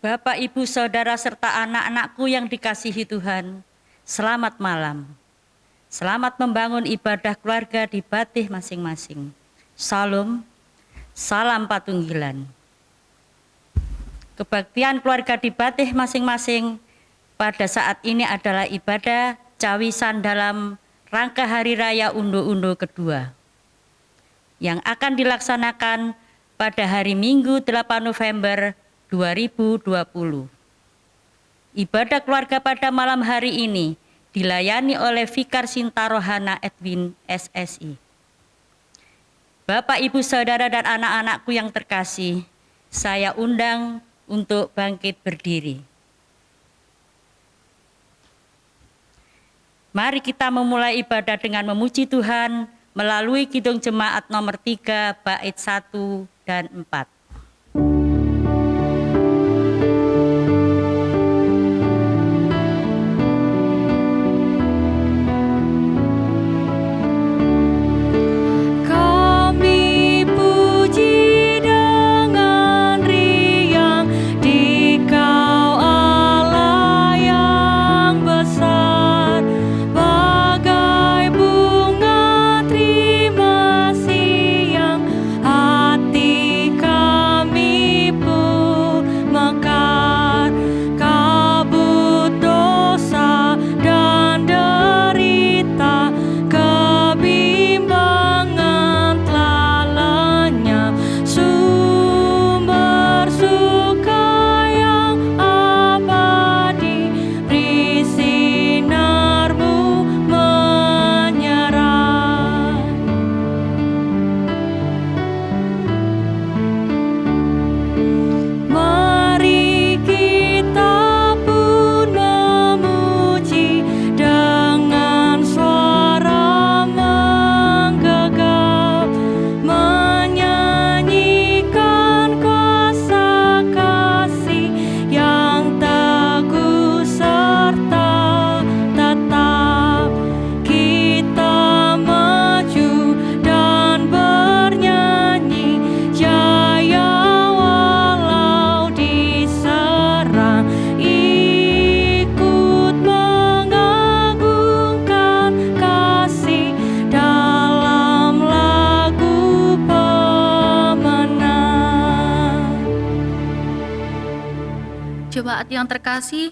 Bapak, Ibu, Saudara, serta anak-anakku yang dikasihi Tuhan, selamat malam. Selamat membangun ibadah keluarga di Batih masing-masing. Salam, salam patunggilan. Kebaktian keluarga di Batih masing-masing pada saat ini adalah ibadah cawisan dalam rangka Hari Raya Undo-Undo kedua yang akan dilaksanakan pada hari Minggu 8 November 2020. Ibadah keluarga pada malam hari ini dilayani oleh Vikar Sintarohana Edwin SSI. Bapak, Ibu, Saudara, dan anak-anakku yang terkasih, saya undang untuk bangkit berdiri. Mari kita memulai ibadah dengan memuji Tuhan melalui Kidung Jemaat nomor 3, bait 1 dan 4. Jemaat yang terkasih,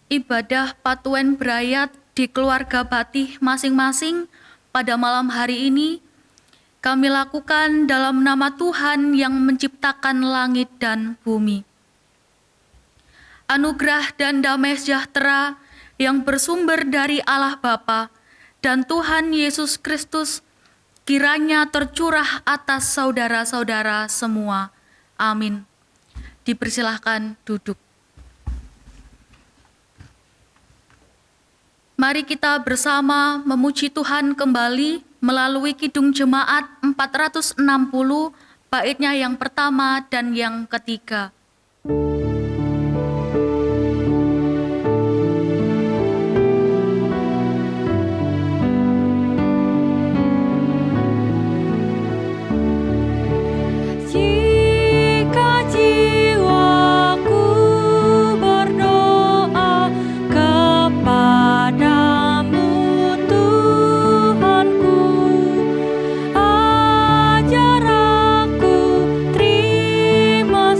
ibadah Patuen Brayat di keluarga Batih masing-masing pada malam hari ini kami lakukan dalam nama Tuhan yang menciptakan langit dan bumi. Anugerah dan damai sejahtera yang bersumber dari Allah Bapa dan Tuhan Yesus Kristus kiranya tercurah atas saudara-saudara semua. Amin. Dipersilahkan duduk. Mari kita bersama memuji Tuhan kembali melalui Kidung Jemaat 460, baitnya yang pertama dan yang ketiga. Ajar aku terima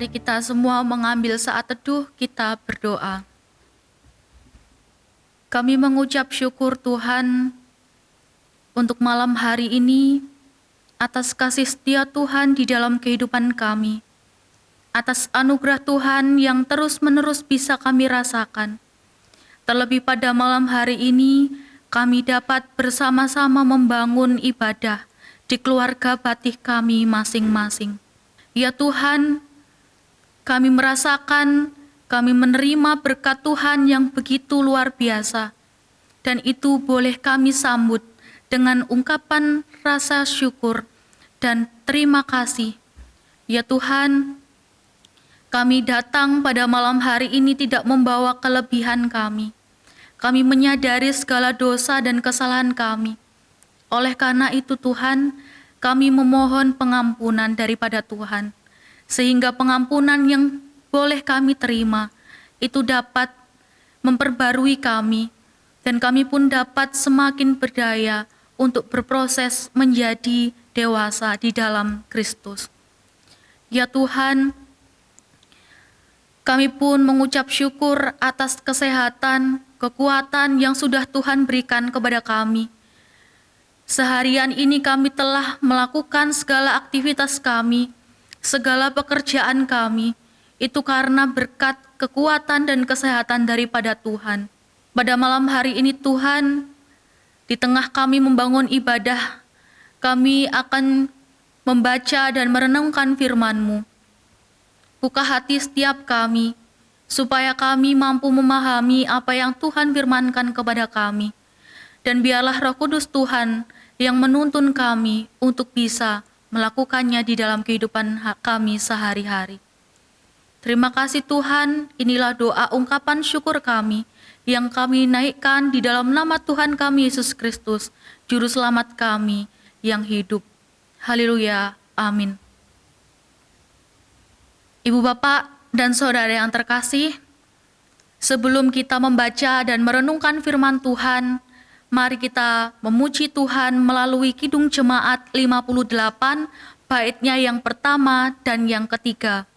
Mari kita semua mengambil saat teduh, kita berdoa. Kami mengucap syukur Tuhan untuk malam hari ini atas kasih setia Tuhan di dalam kehidupan kami, atas anugerah Tuhan yang terus-menerus bisa kami rasakan. Terlebih pada malam hari ini, kami dapat bersama-sama membangun ibadah di keluarga Batih kami masing-masing. Ya Tuhan, kami merasakan, kami menerima berkat Tuhan yang begitu luar biasa, dan itu boleh kami sambut dengan ungkapan rasa syukur dan terima kasih. Ya Tuhan, kami datang pada malam hari ini tidak membawa kelebihan kami. Kami menyadari segala dosa dan kesalahan kami. Oleh karena itu Tuhan, kami memohon pengampunan daripada Tuhan, sehingga pengampunan yang boleh kami terima itu dapat memperbarui kami, dan kami pun dapat semakin berdaya untuk berproses menjadi dewasa di dalam Kristus. Ya Tuhan, kami pun mengucap syukur atas kesehatan, kekuatan yang sudah Tuhan berikan kepada kami. Seharian ini kami telah melakukan segala aktivitas kami, segala pekerjaan kami, itu karena berkat kekuatan dan kesehatan daripada Tuhan. Pada malam hari ini Tuhan, di tengah kami membangun ibadah, kami akan membaca dan merenungkan firman-Mu. Buka hati setiap kami, supaya kami mampu memahami apa yang Tuhan firmankan kepada kami. Dan biarlah Roh Kudus Tuhan yang menuntun kami untuk bisa melakukannya di dalam kehidupan kami sehari-hari. Terima kasih Tuhan, inilah doa ungkapan syukur kami yang kami naikkan di dalam nama Tuhan kami Yesus Kristus, Juru Selamat kami yang hidup. Haleluya, amin. Ibu Bapak dan Saudara yang terkasih, sebelum kita membaca dan merenungkan firman Tuhan, mari kita memuji Tuhan melalui Kidung Jemaat 58, baitnya yang pertama dan yang ketiga.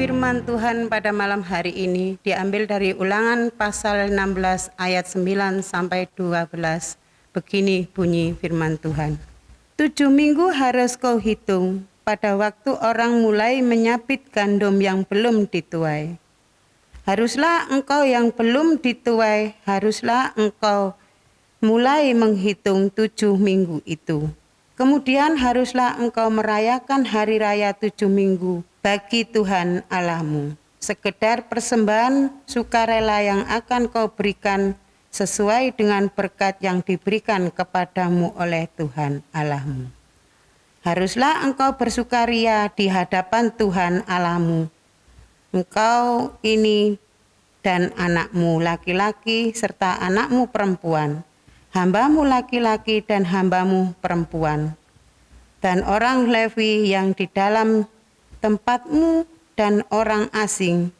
Firman Tuhan pada malam hari ini diambil dari Ulangan pasal 16 ayat 9 sampai 12. Begini bunyi firman Tuhan. 7 minggu harus kau hitung pada waktu orang mulai menyapit gandum yang belum dituai. Haruslah engkau yang belum dituai, haruslah engkau mulai menghitung 7 minggu itu. Kemudian haruslah engkau merayakan hari raya 7 minggu bagi Tuhan Allahmu. sekedar persembahan sukarela yang akan kau berikan sesuai dengan berkat yang diberikan kepadamu oleh Tuhan Allahmu. Haruslah engkau bersukaria di hadapan Tuhan Allahmu, engkau ini dan anakmu laki-laki serta anakmu perempuan, hambamu laki-laki dan hambamu perempuan, dan orang Lewi yang di dalam tempatmu dan orang asing,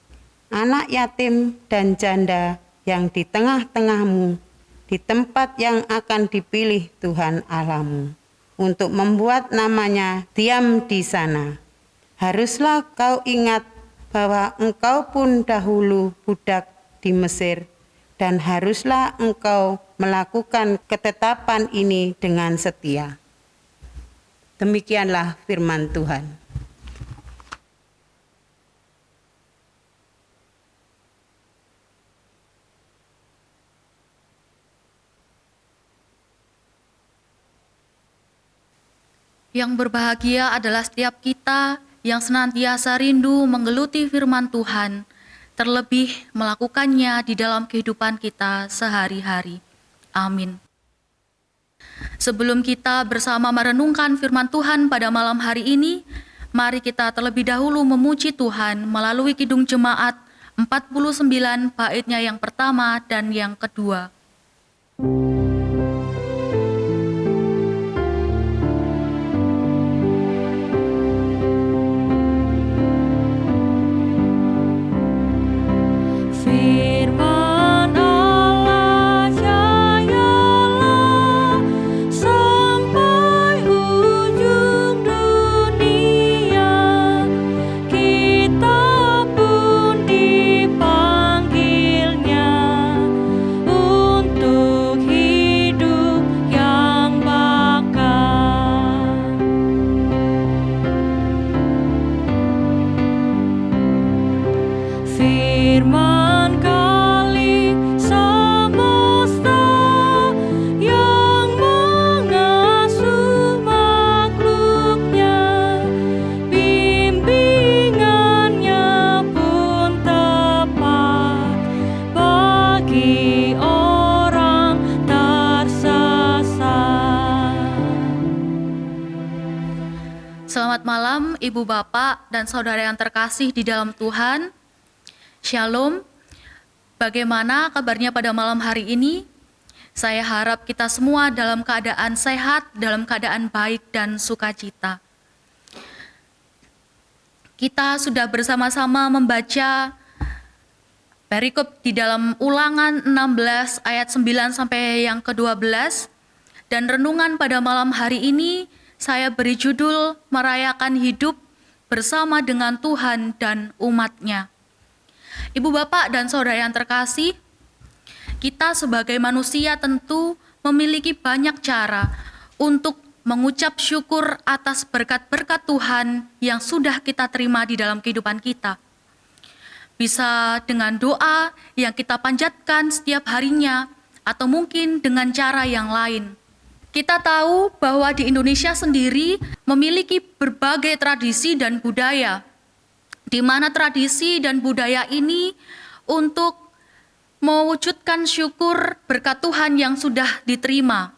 anak yatim dan janda yang di tengah-tengahmu, di tempat yang akan dipilih Tuhan Allahmu, untuk membuat namanya diam di sana. Haruslah kau ingat bahwa engkau pun dahulu budak di Mesir, dan haruslah engkau melakukan ketetapan ini dengan setia. Demikianlah firman Tuhan. Yang berbahagia adalah setiap kita yang senantiasa rindu menggeluti firman Tuhan, terlebih melakukannya di dalam kehidupan kita sehari-hari. Amin. Sebelum kita bersama merenungkan firman Tuhan pada malam hari ini, mari kita terlebih dahulu memuji Tuhan melalui Kidung Jemaat 49 baitnya yang pertama dan yang kedua. Selamat malam Ibu Bapak dan Saudara yang terkasih di dalam Tuhan. Shalom. Bagaimana kabarnya pada malam hari ini? Saya harap kita semua dalam keadaan sehat, dalam keadaan baik dan sukacita. Kita sudah bersama-sama membaca perikop di dalam Ulangan 16 ayat 9 sampai yang ke-12, dan renungan pada malam hari ini saya beri judul Merayakan Hidup Bersama dengan Tuhan dan Umat-Nya. Ibu Bapak dan Saudara yang terkasih, kita sebagai manusia tentu memiliki banyak cara untuk mengucap syukur atas berkat-berkat Tuhan yang sudah kita terima di dalam kehidupan kita. Bisa dengan doa yang kita panjatkan setiap harinya, atau mungkin dengan cara yang lain. Kita tahu bahwa di Indonesia sendiri memiliki berbagai tradisi dan budaya, di mana tradisi dan budaya ini untuk mewujudkan syukur berkat Tuhan yang sudah diterima.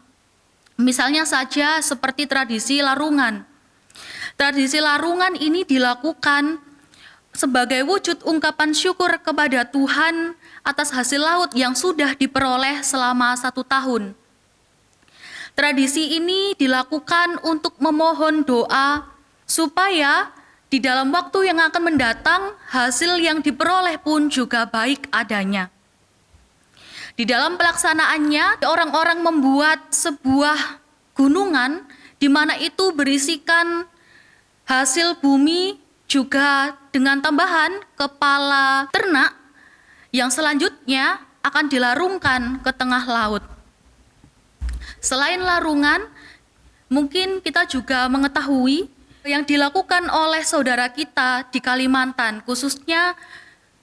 Misalnya saja seperti tradisi larungan. Tradisi larungan ini dilakukan sebagai wujud ungkapan syukur kepada Tuhan atas hasil laut yang sudah diperoleh selama 1 tahun. Tradisi ini dilakukan untuk memohon doa supaya di dalam waktu yang akan mendatang hasil yang diperoleh pun juga baik adanya. Di dalam pelaksanaannya, orang-orang membuat sebuah gunungan di mana itu berisikan hasil bumi juga dengan tambahan kepala ternak yang selanjutnya akan dilarungkan ke tengah laut. Selain larungan, mungkin kita juga mengetahui yang dilakukan oleh saudara kita di Kalimantan, khususnya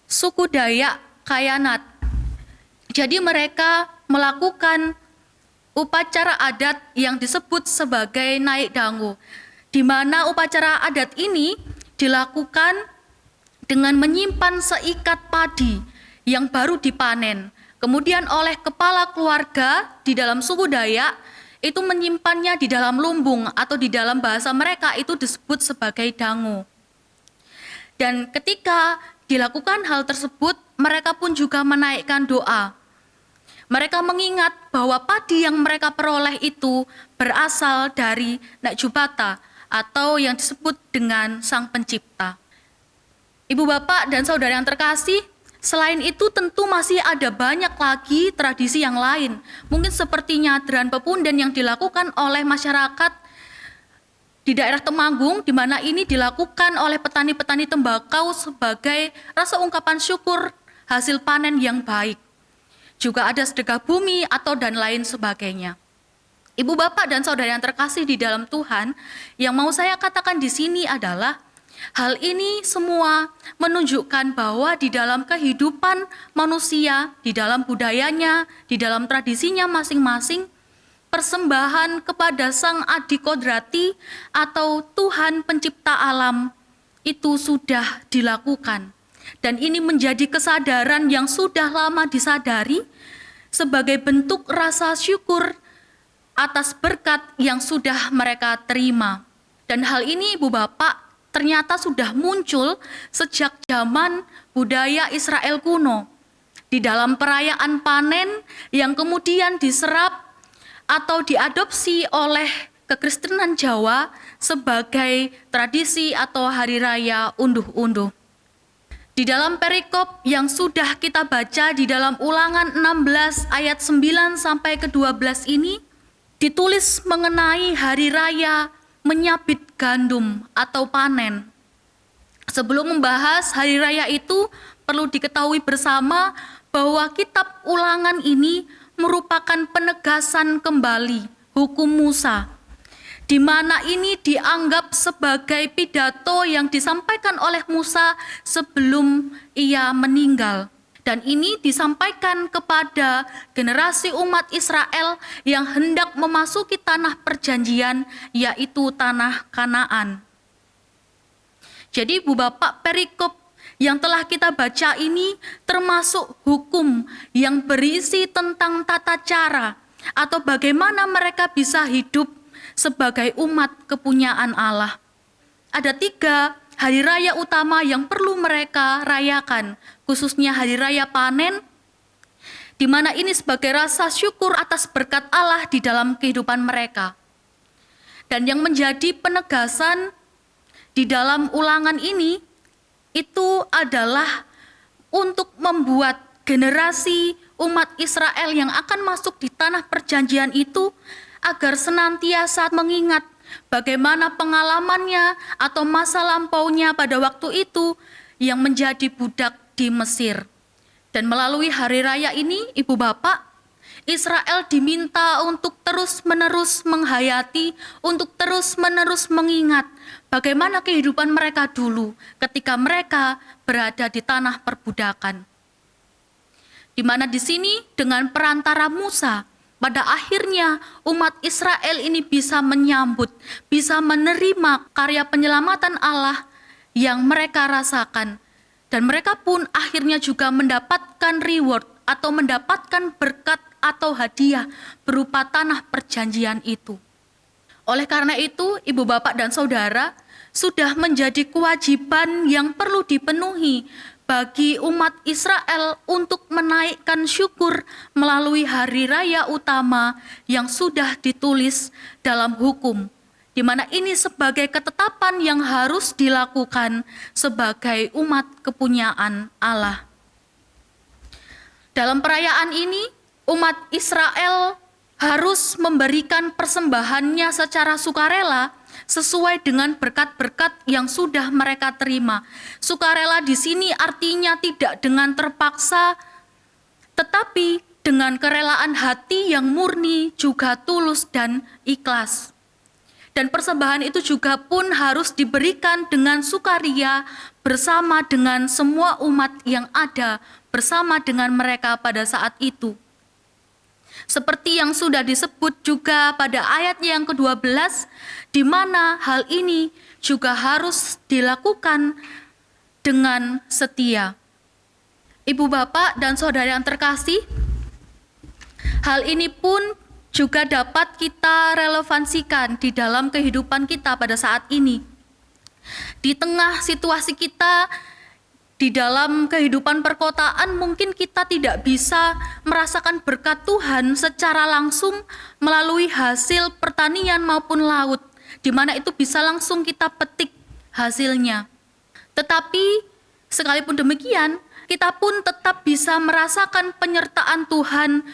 suku Dayak Kayanat. Jadi mereka melakukan upacara adat yang disebut sebagai naik dangu, di mana upacara adat ini dilakukan dengan menyimpan seikat padi yang baru dipanen. Kemudian oleh kepala keluarga di dalam suku Dayak itu menyimpannya di dalam lumbung atau di dalam bahasa mereka itu disebut sebagai dangu. Dan ketika dilakukan hal tersebut, mereka pun juga menaikkan doa. Mereka mengingat bahwa padi yang mereka peroleh itu berasal dari Nakjubata atau yang disebut dengan Sang Pencipta. Ibu bapak dan saudara yang terkasih, selain itu tentu masih ada banyak lagi tradisi yang lain. Mungkin seperti nyadran pepunden yang dilakukan oleh masyarakat di daerah Temanggung, di mana ini dilakukan oleh petani-petani tembakau sebagai rasa ungkapan syukur hasil panen yang baik. Juga ada sedekah bumi atau dan lain sebagainya. Ibu bapak dan saudara yang terkasih di dalam Tuhan, yang mau saya katakan di sini adalah hal ini semua menunjukkan bahwa di dalam kehidupan manusia, di dalam budayanya, di dalam tradisinya masing-masing, persembahan kepada Sang Adi Kodrati atau Tuhan Pencipta alam itu sudah dilakukan. Dan ini menjadi kesadaran yang sudah lama disadari sebagai bentuk rasa syukur atas berkat yang sudah mereka terima. Dan hal ini Ibu Bapak ternyata sudah muncul sejak zaman budaya Israel kuno. Di dalam perayaan panen yang kemudian diserap atau diadopsi oleh kekristenan Jawa sebagai tradisi atau hari raya unduh-unduh. Di dalam perikop yang sudah kita baca di dalam Ulangan 16 ayat 9 sampai ke 12 ini ditulis mengenai hari raya menyabit gandum atau panen. Sebelum membahas hari raya itu, perlu diketahui bersama bahwa kitab Ulangan ini merupakan penegasan kembali hukum Musa, di mana ini dianggap sebagai pidato yang disampaikan oleh Musa sebelum ia meninggal. Dan ini disampaikan kepada generasi umat Israel yang hendak memasuki tanah perjanjian, yaitu tanah Kanaan. Jadi Ibu Bapak, perikop yang telah kita baca ini termasuk hukum yang berisi tentang tata cara atau bagaimana mereka bisa hidup sebagai umat kepunyaan Allah. Ada 3 hari raya utama yang perlu mereka rayakan, khususnya hari raya panen, di mana ini sebagai rasa syukur atas berkat Allah di dalam kehidupan mereka. Dan yang menjadi penegasan di dalam Ulangan ini, itu adalah untuk membuat generasi umat Israel yang akan masuk di tanah perjanjian itu agar senantiasa mengingat bagaimana pengalamannya atau masa lampaunya pada waktu itu yang menjadi budak di Mesir. Dan melalui hari raya ini, Ibu Bapak, Israel diminta untuk terus-menerus menghayati, untuk terus-menerus mengingat bagaimana kehidupan mereka dulu ketika mereka berada di tanah perbudakan. Di mana di sini dengan perantara Musa, pada akhirnya umat Israel ini bisa menyambut, bisa menerima karya penyelamatan Allah yang mereka rasakan. Dan mereka pun akhirnya juga mendapatkan reward atau mendapatkan berkat atau hadiah berupa tanah perjanjian itu. Oleh karena itu, Ibu Bapak dan Saudara, sudah menjadi kewajiban yang perlu dipenuhi bagi umat Israel untuk menaikkan syukur melalui hari raya utama yang sudah ditulis dalam hukum, di mana ini sebagai ketetapan yang harus dilakukan sebagai umat kepunyaan Allah. Dalam perayaan ini, umat Israel harus memberikan persembahannya secara sukarela sesuai dengan berkat-berkat yang sudah mereka terima. Sukarela di sini artinya tidak dengan terpaksa, tetapi dengan kerelaan hati yang murni, juga tulus dan ikhlas. Dan persembahan itu juga pun harus diberikan dengan sukaria bersama dengan semua umat yang ada bersama dengan mereka pada saat itu. Seperti yang sudah disebut juga pada ayat yang ke-12, di mana hal ini juga harus dilakukan dengan setia. Ibu bapak dan saudara yang terkasih, hal ini pun juga dapat kita relevansikan di dalam kehidupan kita pada saat ini. Di tengah situasi kita di dalam kehidupan perkotaan, mungkin kita tidak bisa merasakan berkat Tuhan secara langsung melalui hasil pertanian maupun laut, di mana itu bisa langsung kita petik hasilnya. Tetapi sekalipun demikian, kita pun tetap bisa merasakan penyertaan Tuhan,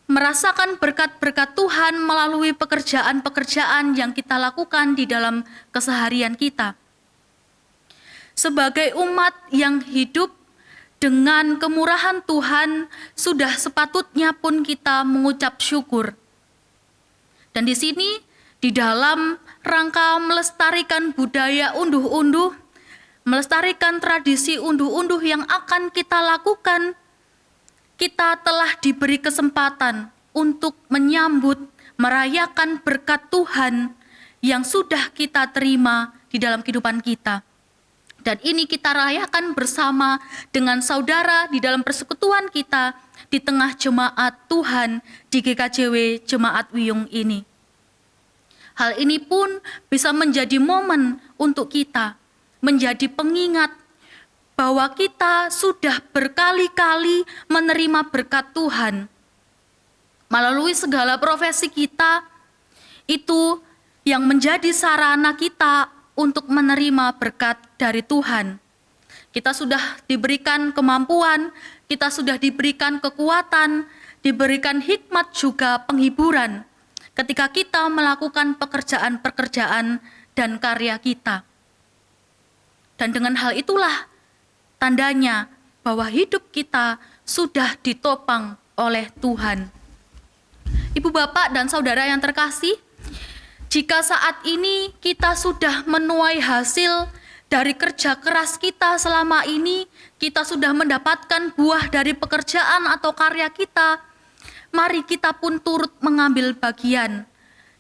merasakan berkat-berkat Tuhan melalui pekerjaan-pekerjaan yang kita lakukan di dalam keseharian kita. Sebagai umat yang hidup dengan kemurahan Tuhan, sudah sepatutnya pun kita mengucap syukur. Dan di sini, di dalam rangka melestarikan budaya unduh-unduh, melestarikan tradisi unduh-unduh yang akan kita lakukan, kita telah diberi kesempatan untuk menyambut, merayakan berkat Tuhan yang sudah kita terima di dalam kehidupan kita. Dan ini kita rayakan bersama dengan saudara di dalam persekutuan kita di tengah jemaat Tuhan di GKJW Jemaat Wiyung ini. Hal ini pun bisa menjadi momen untuk kita, menjadi pengingat bahwa kita sudah berkali-kali menerima berkat Tuhan. Melalui segala profesi kita, itu yang menjadi sarana kita untuk menerima berkat dari Tuhan. Kita sudah diberikan kemampuan, kita sudah diberikan kekuatan, diberikan hikmat juga penghiburan ketika kita melakukan pekerjaan-pekerjaan dan karya kita. Dan dengan hal itulah tandanya bahwa hidup kita sudah ditopang oleh Tuhan. Ibu bapak dan saudara yang terkasih, jika saat ini kita sudah menuai hasil dari kerja keras kita selama ini, kita sudah mendapatkan buah dari pekerjaan atau karya kita, mari kita pun turut mengambil bagian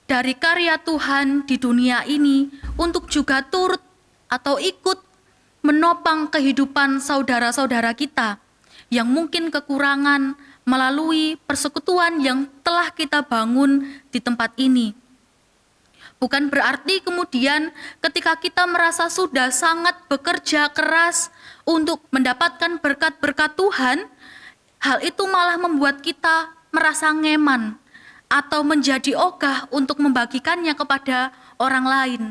dari karya Tuhan di dunia ini untuk juga turut atau ikut menopang kehidupan saudara-saudara kita yang mungkin kekurangan melalui persekutuan yang telah kita bangun di tempat ini. Bukan berarti kemudian ketika kita merasa sudah sangat bekerja keras untuk mendapatkan berkat-berkat Tuhan, hal itu malah membuat kita merasa ngeman atau menjadi ogah untuk membagikannya kepada orang lain.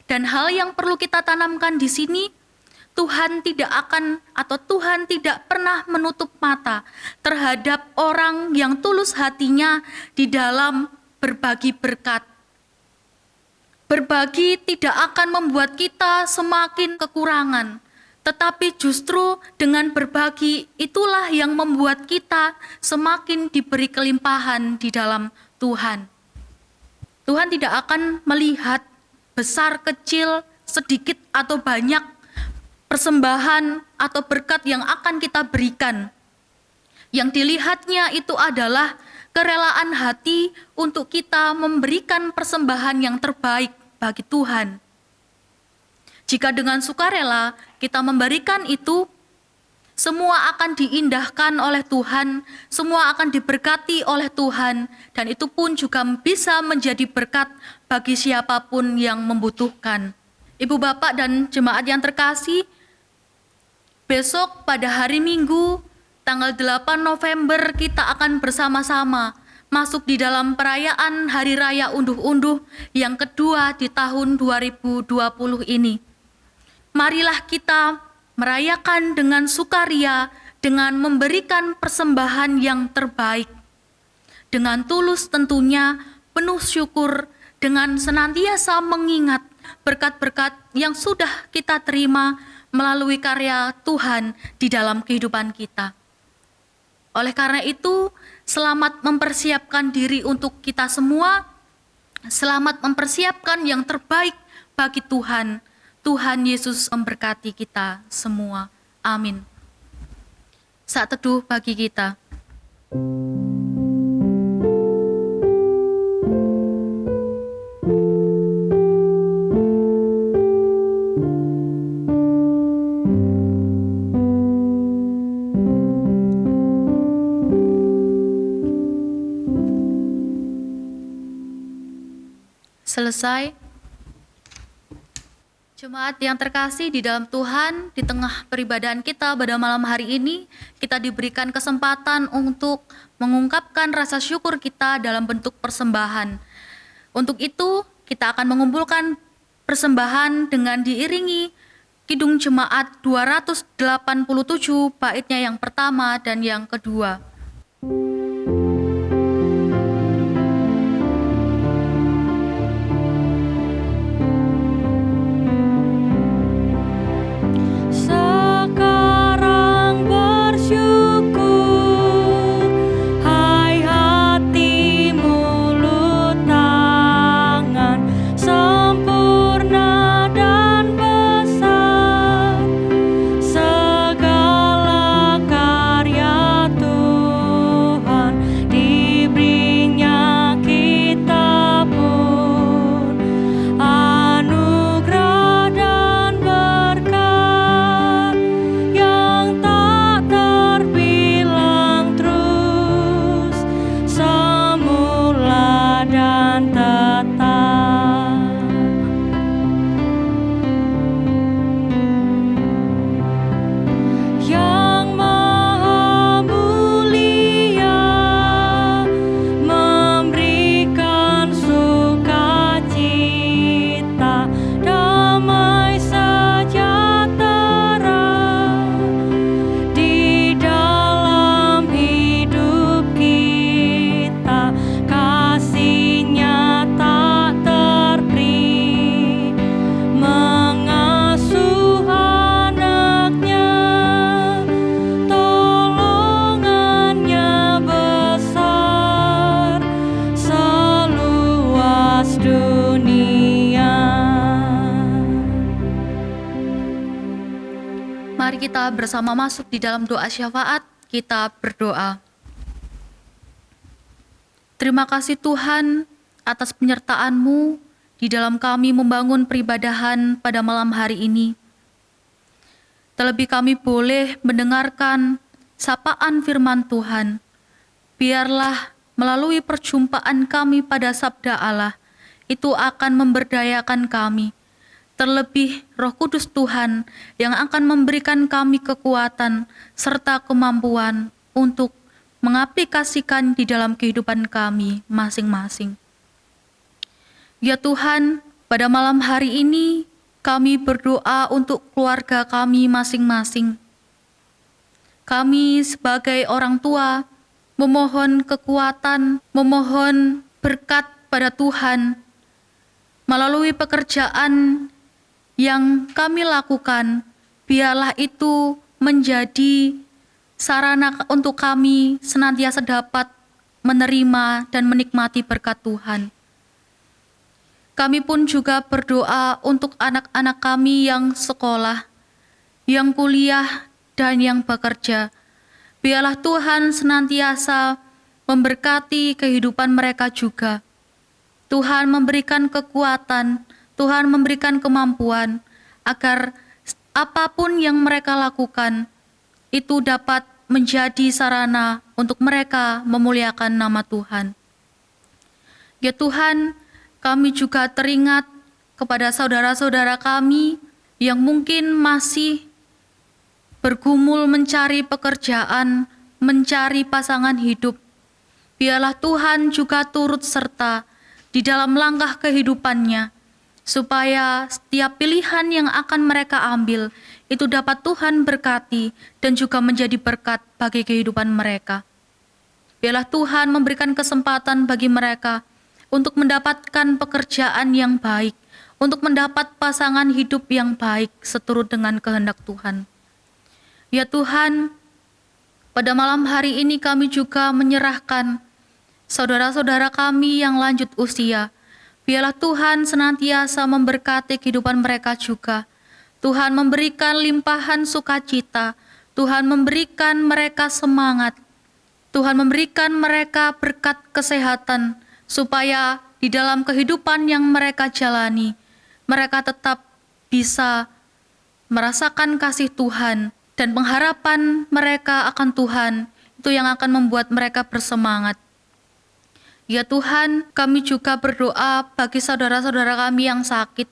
Dan hal yang perlu kita tanamkan di sini, Tuhan tidak akan atau Tuhan tidak pernah menutup mata terhadap orang yang tulus hatinya di dalam berbagi berkat. Berbagi tidak akan membuat kita semakin kekurangan, tetapi justru dengan berbagi itulah yang membuat kita semakin diberi kelimpahan di dalam Tuhan. Tuhan tidak akan melihat besar, kecil, sedikit atau banyak persembahan atau berkat yang akan kita berikan. Yang dilihatnya itu adalah kerelaan hati untuk kita memberikan persembahan yang terbaik bagi Tuhan. Jika dengan sukarela kita memberikan itu, semua akan diindahkan oleh Tuhan, semua akan diberkati oleh Tuhan, dan itu pun juga bisa menjadi berkat bagi siapapun yang membutuhkan. Ibu bapak dan jemaat yang terkasih, besok pada hari Minggu, tanggal 8 November kita akan bersama-sama masuk di dalam perayaan Hari Raya Unduh-Unduh yang kedua di tahun 2020 ini. Marilah kita merayakan dengan sukaria, dengan memberikan persembahan yang terbaik. Dengan tulus tentunya, penuh syukur, dengan senantiasa mengingat berkat-berkat yang sudah kita terima melalui karya Tuhan di dalam kehidupan kita. Oleh karena itu, selamat mempersiapkan diri untuk kita semua, selamat mempersiapkan yang terbaik bagi Tuhan. Tuhan Yesus memberkati kita semua. Amin. Saat teduh bagi kita. Selesai. Jemaat yang terkasih di dalam Tuhan, di tengah peribadahan kita pada malam hari ini, kita diberikan kesempatan untuk mengungkapkan rasa syukur kita dalam bentuk persembahan. Untuk itu, kita akan mengumpulkan persembahan dengan diiringi Kidung Jemaat 287 baitnya yang pertama dan yang kedua. Mari kita bersama masuk di dalam doa syafaat, kita berdoa. Terima kasih Tuhan atas penyertaan-Mu di dalam kami membangun peribadahan pada malam hari ini. Terlebih kami boleh mendengarkan sapaan firman Tuhan. Biarlah melalui perjumpaan kami pada sabda Allah, itu akan memberdayakan kami. Terlebih Roh Kudus Tuhan yang akan memberikan kami kekuatan serta kemampuan untuk mengaplikasikan di dalam kehidupan kami masing-masing. Ya Tuhan, pada malam hari ini kami berdoa untuk keluarga kami masing-masing. Kami sebagai orang tua memohon kekuatan, memohon berkat pada Tuhan melalui pekerjaan yang kami lakukan. Biarlah itu menjadi sarana untuk kami senantiasa dapat menerima dan menikmati berkat Tuhan. Kami pun juga berdoa untuk anak-anak kami yang sekolah, yang kuliah, dan yang bekerja. Biarlah Tuhan senantiasa memberkati kehidupan mereka juga. Tuhan memberikan kekuatan, Tuhan memberikan kemampuan, agar apapun yang mereka lakukan, itu dapat menjadi sarana untuk mereka memuliakan nama Tuhan. Ya Tuhan, kami juga teringat kepada saudara-saudara kami yang mungkin masih bergumul mencari pekerjaan, mencari pasangan hidup. Biarlah Tuhan juga turut serta di dalam langkah kehidupannya, supaya setiap pilihan yang akan mereka ambil itu dapat Tuhan berkati dan juga menjadi berkat bagi kehidupan mereka. Biarlah Tuhan memberikan kesempatan bagi mereka untuk mendapatkan pekerjaan yang baik, untuk mendapat pasangan hidup yang baik seturut dengan kehendak Tuhan. Ya Tuhan, pada malam hari ini kami juga menyerahkan saudara-saudara kami yang lanjut usia. Biarlah Tuhan senantiasa memberkati kehidupan mereka juga. Tuhan memberikan limpahan sukacita, Tuhan memberikan mereka semangat, Tuhan memberikan mereka berkat kesehatan, supaya di dalam kehidupan yang mereka jalani, mereka tetap bisa merasakan kasih Tuhan, dan pengharapan mereka akan Tuhan, itu yang akan membuat mereka bersemangat. Ya Tuhan, kami juga berdoa bagi saudara-saudara kami yang sakit.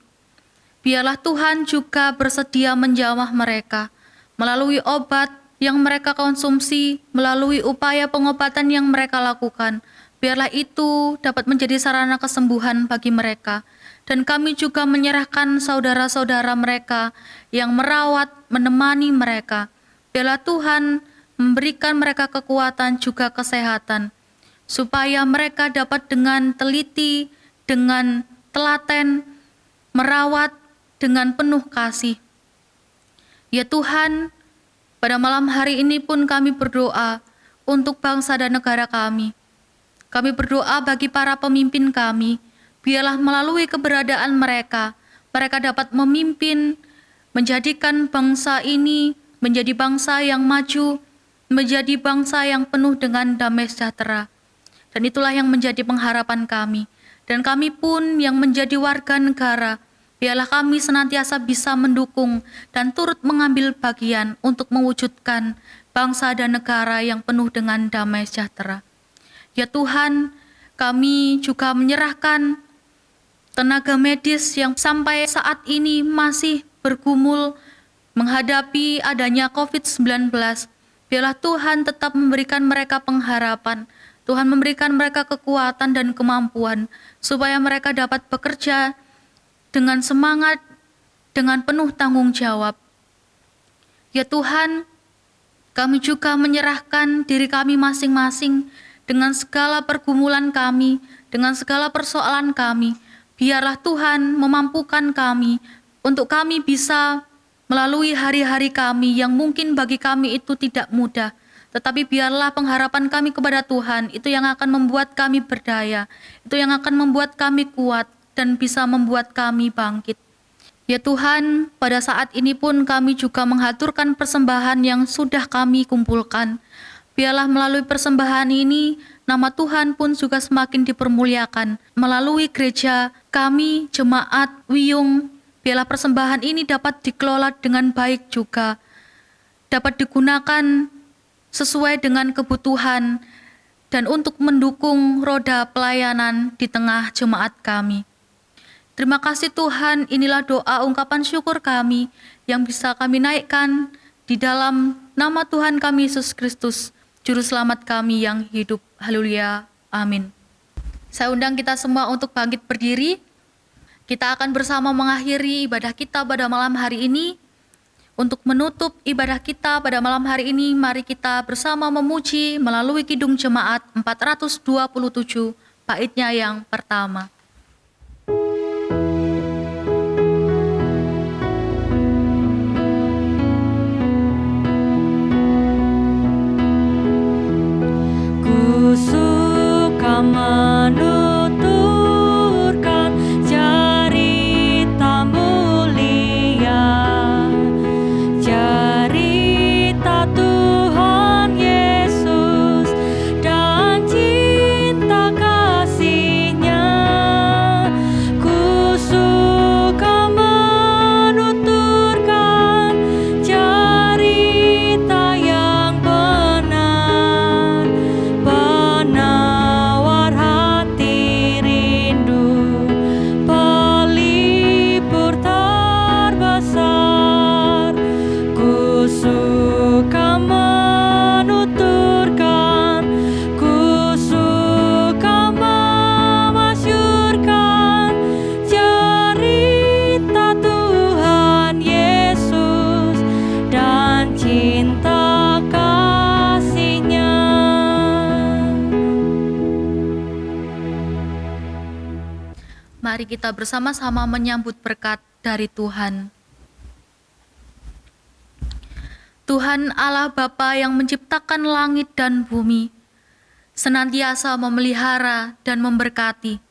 Biarlah Tuhan juga bersedia menjamah mereka melalui obat yang mereka konsumsi, melalui upaya pengobatan yang mereka lakukan. Biarlah itu dapat menjadi sarana kesembuhan bagi mereka. Dan kami juga menyerahkan saudara-saudara mereka yang merawat, menemani mereka. Biarlah Tuhan memberikan mereka kekuatan juga kesehatan, supaya mereka dapat dengan teliti, dengan telaten, merawat dengan penuh kasih. Ya Tuhan, pada malam hari ini pun kami berdoa untuk bangsa dan negara kami. Kami berdoa bagi para pemimpin kami, biarlah melalui keberadaan mereka, mereka dapat memimpin, menjadikan bangsa ini menjadi bangsa yang maju, menjadi bangsa yang penuh dengan damai sejahtera. Dan itulah yang menjadi pengharapan kami. Dan kami pun yang menjadi warga negara, biarlah kami senantiasa bisa mendukung dan turut mengambil bagian untuk mewujudkan bangsa dan negara yang penuh dengan damai sejahtera. Ya Tuhan, kami juga menyerahkan tenaga medis yang sampai saat ini masih bergumul menghadapi adanya COVID-19. Biarlah Tuhan tetap memberikan mereka pengharapan, Tuhan memberikan mereka kekuatan dan kemampuan, supaya mereka dapat bekerja dengan semangat, dengan penuh tanggung jawab. Ya Tuhan, kami juga menyerahkan diri kami masing-masing dengan segala pergumulan kami, dengan segala persoalan kami. Biarlah Tuhan memampukan kami untuk kami bisa melalui hari-hari kami yang mungkin bagi kami itu tidak mudah. Tetapi biarlah pengharapan kami kepada Tuhan itu yang akan membuat kami berdaya, itu yang akan membuat kami kuat dan bisa membuat kami bangkit. Ya Tuhan, pada saat ini pun kami juga menghaturkan persembahan yang sudah kami kumpulkan. Biarlah melalui persembahan ini, nama Tuhan pun juga semakin dipermuliakan. Melalui gereja kami, jemaat Wiyung, biarlah persembahan ini dapat dikelola dengan baik juga, dapat digunakan sesuai dengan kebutuhan dan untuk mendukung roda pelayanan di tengah jemaat kami. Terima kasih Tuhan, inilah doa ungkapan syukur kami yang bisa kami naikkan di dalam nama Tuhan kami Yesus Kristus, Juru Selamat kami yang hidup. Haleluya. Amin. Saya undang kita semua untuk bangkit berdiri. Kita akan bersama mengakhiri ibadah kita pada malam hari ini. Untuk menutup ibadah kita pada malam hari ini, mari kita bersama memuji melalui Kidung Jemaat 427, baitnya yang pertama. Ku suka menuturkan cerita mulia, cerita Tuhan Yesus dan cinta kasih-Nya. Ku suka menuturkan cerita yang benar, penawar hati rindu, pelipur terbesar. Ku suka menuturkan, ku suka memasyurkan cerita Tuhan Yesus dan cinta kasih-Nya. Mari kita bersama-sama menyambut berkat dari Tuhan. Tuhan Allah Bapa yang menciptakan langit dan bumi, senantiasa memelihara dan memberkati.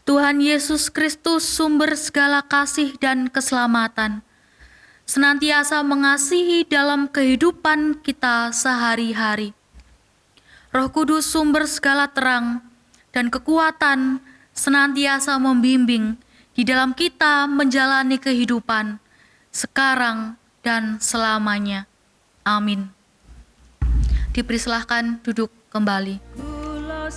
Tuhan Yesus Kristus, sumber segala kasih dan keselamatan, senantiasa mengasihi dalam kehidupan kita sehari-hari. Roh Kudus, sumber segala terang dan kekuatan, senantiasa membimbing di dalam kita menjalani kehidupan sekarang dan selamanya. Amin. Dipersilahkan duduk kembali. Kulo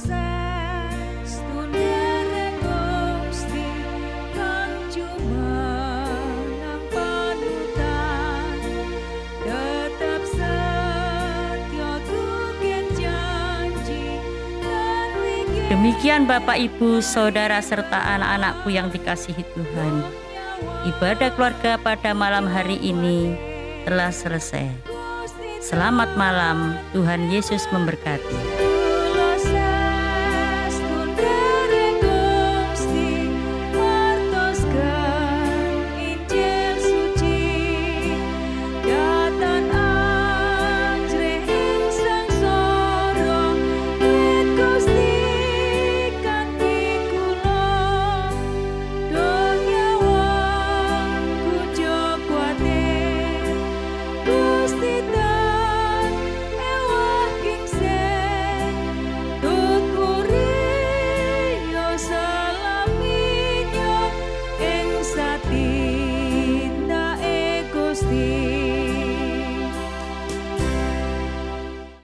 Demikian Bapak, Ibu, Saudara, serta anak-anakku yang dikasihi Tuhan. Ibadah keluarga pada malam hari ini telah selesai. Selamat malam, Tuhan Yesus memberkati.